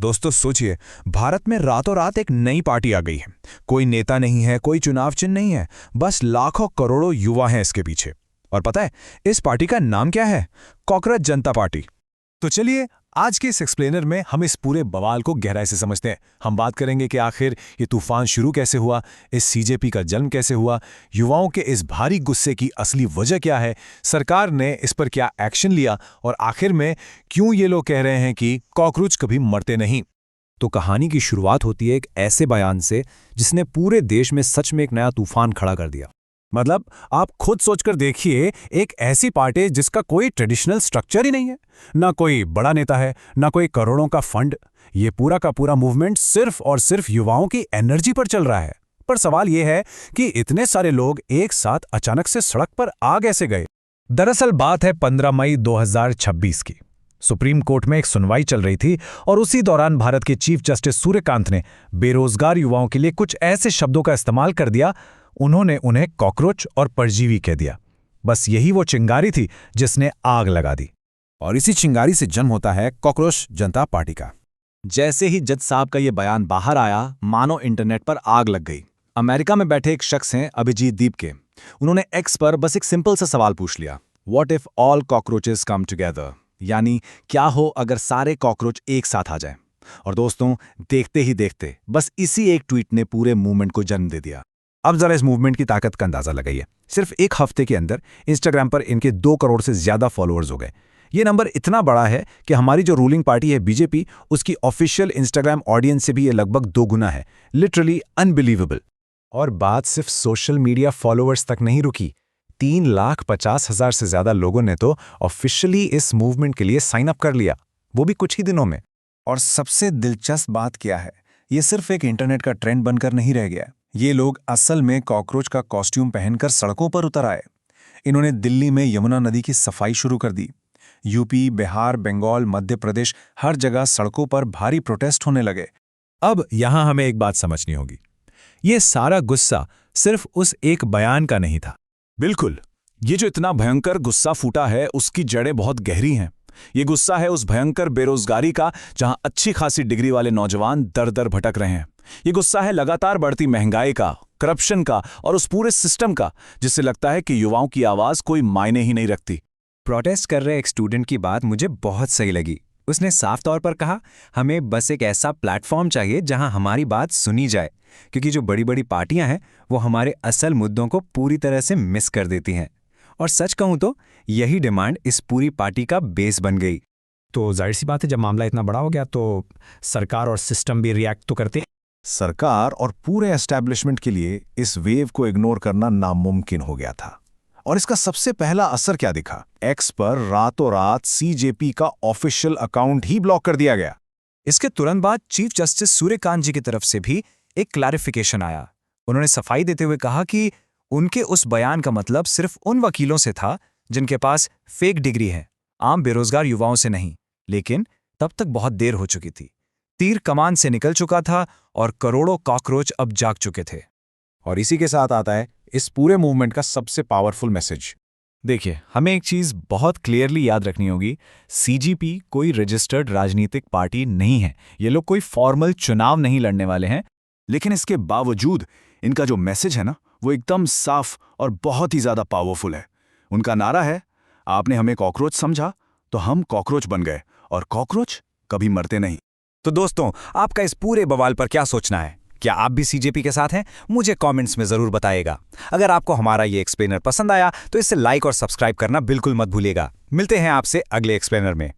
दोस्तों सोचिए, भारत में रातों रात एक नई पार्टी आ गई है। कोई नेता नहीं है, कोई चुनाव चिन्ह नहीं है, बस लाखों करोड़ों युवा हैं इसके पीछे। और पता है इस पार्टी का नाम क्या है? कॉकरोच जनता पार्टी। तो चलिए आज के इस एक्सप्लेनर में हम इस पूरे बवाल को गहराई से समझते हैं। हम बात करेंगे कि आखिर ये तूफान शुरू कैसे हुआ, इस सीजेपी का जन्म कैसे हुआ, युवाओं के इस भारी गुस्से की असली वजह क्या है, सरकार ने इस पर क्या एक्शन लिया और आखिर में क्यों ये लोग कह रहे हैं कि कॉकरोच कभी मरते नहीं। तो कहानी की शुरुआत होती है एक ऐसे बयान से जिसने पूरे देश में सच में एक नया तूफान खड़ा कर दिया। मतलब आप खुद सोचकर देखिए, एक ऐसी पार्टी जिसका कोई ट्रेडिशनल स्ट्रक्चर ही नहीं है, ना कोई बड़ा नेता है, ना कोई करोड़ों का फंड। ये पूरा का पूरा मूवमेंट सिर्फ और सिर्फ युवाओं की एनर्जी पर चल रहा है। पर सवाल यह है कि इतने सारे लोग एक साथ अचानक से सड़क पर आ कैसे गए। दरअसल बात है 15 मई 2026 की। सुप्रीम कोर्ट में एक सुनवाई चल रही थी और उसी दौरान भारत के चीफ जस्टिस सूर्यकांत ने बेरोजगार युवाओं के लिए कुछ ऐसे शब्दों का इस्तेमाल कर दिया। उन्होंने उन्हें कॉकरोच और परजीवी कह दिया। बस यही वो चिंगारी थी जिसने आग लगा दी। और इसी चिंगारी से जन्म होता है कॉकरोच जनता पार्टी का। जैसे ही जज साहब का ये बयान बाहर आया, मानो इंटरनेट पर आग लग गई। अमेरिका में बैठे एक शख्स हैं अभिजीत दीप के। उन्होंने एक्स पर बस एक सिंपल सा सवाल पूछ लिया, what if all cockroaches come together, यानी क्या हो अगर सारे कॉकरोच एक साथ आ जाएं। और दोस्तों देखते ही देखते बस इसी एक ट्वीट ने पूरे मूवमेंट को जन्म दे दिया। अब जरा इस मूवमेंट की ताकत का अंदाजा लगाइए। सिर्फ एक हफ्ते के अंदर इंस्टाग्राम पर इनके 2 करोड़ से ज्यादा फॉलोअर्स हो गए। ये नंबर इतना बड़ा है कि हमारी जो रूलिंग पार्टी है बीजेपी, उसकी ऑफिशियल इंस्टाग्राम ऑडियंस से भी ये लगभग 2 गुना है। Literally unbelievable. और बात सिर्फ सोशल मीडिया फॉलोअर्स तक नहीं रुकी। 3,50,000 से ज्यादा लोगों ने तो ऑफिशियली इस मूवमेंट के लिए साइन अप कर लिया, वो भी कुछ ही दिनों में। और सबसे दिलचस्प बात क्या है, ये सिर्फ एक इंटरनेट का ट्रेंड बनकर नहीं रह गया। ये लोग असल में कॉकरोच का कॉस्ट्यूम पहनकर सड़कों पर उतर आए। इन्होंने दिल्ली में यमुना नदी की सफाई शुरू कर दी। यूपी, बिहार, बंगाल, मध्य प्रदेश, हर जगह सड़कों पर भारी प्रोटेस्ट होने लगे। अब यहां हमें एक बात समझनी होगी, ये सारा गुस्सा सिर्फ उस एक बयान का नहीं था। बिल्कुल, ये जो इतना भयंकर गुस्सा फूटा है उसकी जड़ें बहुत गहरी हैं। ये गुस्सा है उस भयंकर बेरोजगारी का जहां अच्छी खासी डिग्री वाले नौजवान दर दर भटक रहे हैं। ये गुस्सा है लगातार बढ़ती महंगाई का, करप्शन का और उस पूरे सिस्टम का जिससे लगता है कि युवाओं की आवाज कोई मायने ही नहीं रखती। प्रोटेस्ट कर रहे एक स्टूडेंट की बात मुझे बहुत सही लगी। उसने साफ तौर पर कहा, हमें बस एक ऐसा प्लेटफॉर्म चाहिए जहां हमारी बात सुनी जाए, क्योंकि जो बड़ी बड़ी पार्टियां हैं वो हमारे असल मुद्दों को पूरी तरह से मिस कर देती हैं। और सच कहूं तो यही डिमांड इस पूरी पार्टी का बेस बन गई। तो जाहिर सी बात है, जब मामला इतना बड़ा हो गया तो सरकार और सिस्टम भी रिएक्ट तो करते हैं। सरकार और पूरे एस्टैब्लिशमेंट के लिए इस वेव को इग्नोर करना नामुमकिन हो गया था। और इसका सबसे पहला असर क्या दिखा? एक्स पर रातों रात सीजेपी का ऑफिशियल अकाउंट ही ब्लॉक कर दिया गया। इसके तुरंत बाद चीफ जस्टिस सूर्यकांत जी की तरफ से भी एक क्लैरिफिकेशन आया। उन्होंने सफाई देते हुए कहा कि उनके उस बयान का मतलब सिर्फ उन वकीलों से था जिनके पास फेक डिग्री है, आम बेरोजगार युवाओं से नहीं। लेकिन तब तक बहुत देर हो चुकी थी, तीर कमान से निकल चुका था और करोड़ों कॉकरोच अब जाग चुके थे। और इसी के साथ आता है इस पूरे मूवमेंट का सबसे पावरफुल मैसेज। देखिए, हमें एक चीज बहुत क्लियरली याद रखनी होगी, सीजीपी कोई रजिस्टर्ड राजनीतिक पार्टी नहीं है। ये लोग कोई फॉर्मल चुनाव नहीं लड़ने वाले हैं। लेकिन इसके बावजूद इनका जो मैसेज है ना, वो एकदम साफ और बहुत ही ज्यादा पावरफुल है। उनका नारा है, आपने हमें कॉकरोच समझा तो हम कॉकरोच बन गए, और कॉकरोच कभी मरते नहीं। तो दोस्तों, आपका इस पूरे बवाल पर क्या सोचना है? क्या आप भी सीजेपी के साथ हैं? मुझे कमेंट्स में जरूर बताइएगा। अगर आपको हमारा ये एक्सप्लेनर पसंद आया तो इसे लाइक और सब्सक्राइब करना बिल्कुल मत भूलिएगा। मिलते हैं आपसे अगले एक्सप्लेनर में।